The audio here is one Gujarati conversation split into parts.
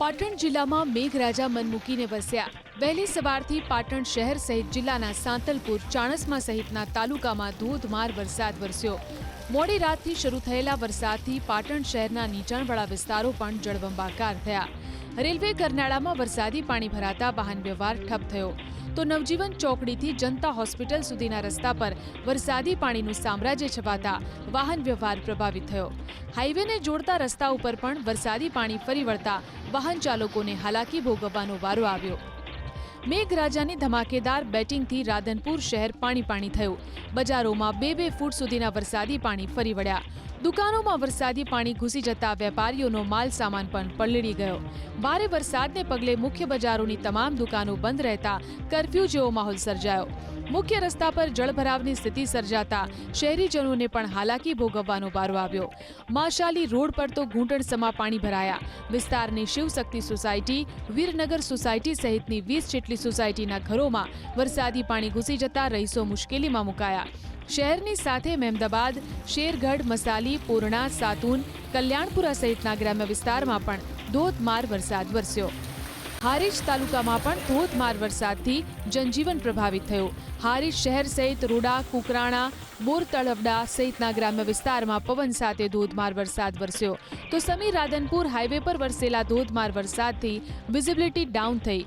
પાટણ જિલ્લામાં મેઘરાજા મન મૂકીને વસ્યા। વહેલી સવારથી પાટણ શહેર સહિત જિલ્લાના સાંતલપુર, ચાણસ્મા સહિતના તાલુકામાં ધોધમાર વરસાદ વરસ્યો। મોડી રાતથી શરૂ થયેલા વરસાદથી પાટણ શહેરના નીચાણવાળા વિસ્તારો પણ જળબંબાકાર થયા। રેલવે ગરનાળામાં વરસાદી પાણી ભરાતા વાહન વ્યવહાર ઠપ થયો તો નવજીવન ચોકડીથી જનતા હોસ્પિટલ સુધીના રસ્તા પર વરસાદી પાણીનું સામ્રાજ્ય છવાતા વાહન વ્યવહાર પ્રભાવિત થયો। હાઈવેને જોડતા રસ્તા ઉપર પણ વરસાદી પાણી ફરી વળતા વાહન ચાલકોને હાલાકી ભોગવવાનો વારો આવ્યો। મેઘરાજાની ધમાકેદાર બેટિંગથી રાધનપુર શહેર પાણી થયું। બજારોમાં 2-2 ફૂટ સુધીના વરસાદી પાણી ફરી વળ્યા। દુકાનોમાં વરસાદી પાણી ઘૂસી જતા વેપારીઓનો માલ સામાન પણ પલળી ગયો। ભારે વરસાદને પગલે મુખ્ય બજારોની તમામ દુકાનો બંધ રહેતા કર્ફ્યુ જેવો માહોલ સર્જાયો। મુખ્ય રસ્તા પર જળભરાવની સ્થિતિ સર્જાતા શહેરીજનોને પણ હાલાકી ભોગવવાનો વારો આવ્યો। માશાલી રોડ પર તો ઘૂંટણસમા પાણી ભરાયા। વિસ્તારની શિવશક્તિ સોસાયટી, વીરનગર સોસાયટી સહિતની 20 જેટલી સોસાયટીના ઘરોમાં વરસાદી પાણી ઘૂસી જતા રહીશો મુશ્કેલીમાં મુકાયા। શહેરની સાથે મહેમદાબાદ, શેરગઢ, મસાલી, પૂર્ણા, સાતુન, કલ્યાણપુરા સહિતના ગ્રામ્ય વિસ્તારમાં પણ ધોધમાર વરસાદ વરસ્યો। હારીજ તાલુકામાં પણ ધોધમાર વરસાદથી જનજીવન પ્રભાવિત થયું। હારીજ શહેર સહિત રોડા, કુકરાણા, બોરતળવડા સહિતના ગ્રામ્ય વિસ્તારમાં પવન સાથે ધોધમાર વરસાદ વરસ્યો તો સમી રાધનપુર હાઈવે પર વરસેલા ધોધમાર વરસાદથી વિઝિબિલિટી ડાઉન થઈ।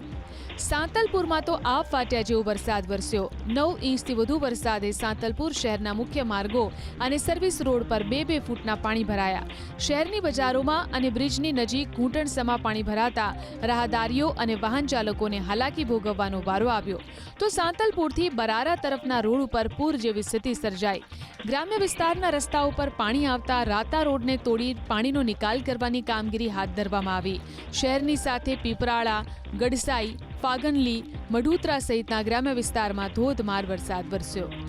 સાંતલપુરમાં તો આબ ફાટ્યા જેવો વરસાદ વરસ્યો। 9 ઇંચથી વધુ વરસાદે સાંતલપુર શહેરના મુખ્ય માર્ગો અને સર્વિસ રોડ પર 2-2 ફૂટના પાણી ભરાયા। શહેરની બજારોમાં અને બ્રિજની નજીક ઘૂંટણસમા પાણી ભરાતા રાહદારીઓ અને વાહન ચાલકોને હાલાકી ભોગવવાનો વારો આવ્યો તો સાંતલપુરથી બરારા તરફના રોડ ઉપર પૂર જેવી સ્થિતિ સર્જાઈ। ગ્રામ્ય વિસ્તારના રસ્તાઓ પર પાણી આવતા રાતા રોડને તોડી પાણીનો નિકાલ કરવાની કામગીરી હાથ ધરવામાં આવી। શહેરની સાથે પીપરાળા, ગડસાઈ, ફાગનલી, મઢુતરા સહિતના ગ્રામ્ય વિસ્તારમાં ધોધમાર વરસાદ વરસ્યો।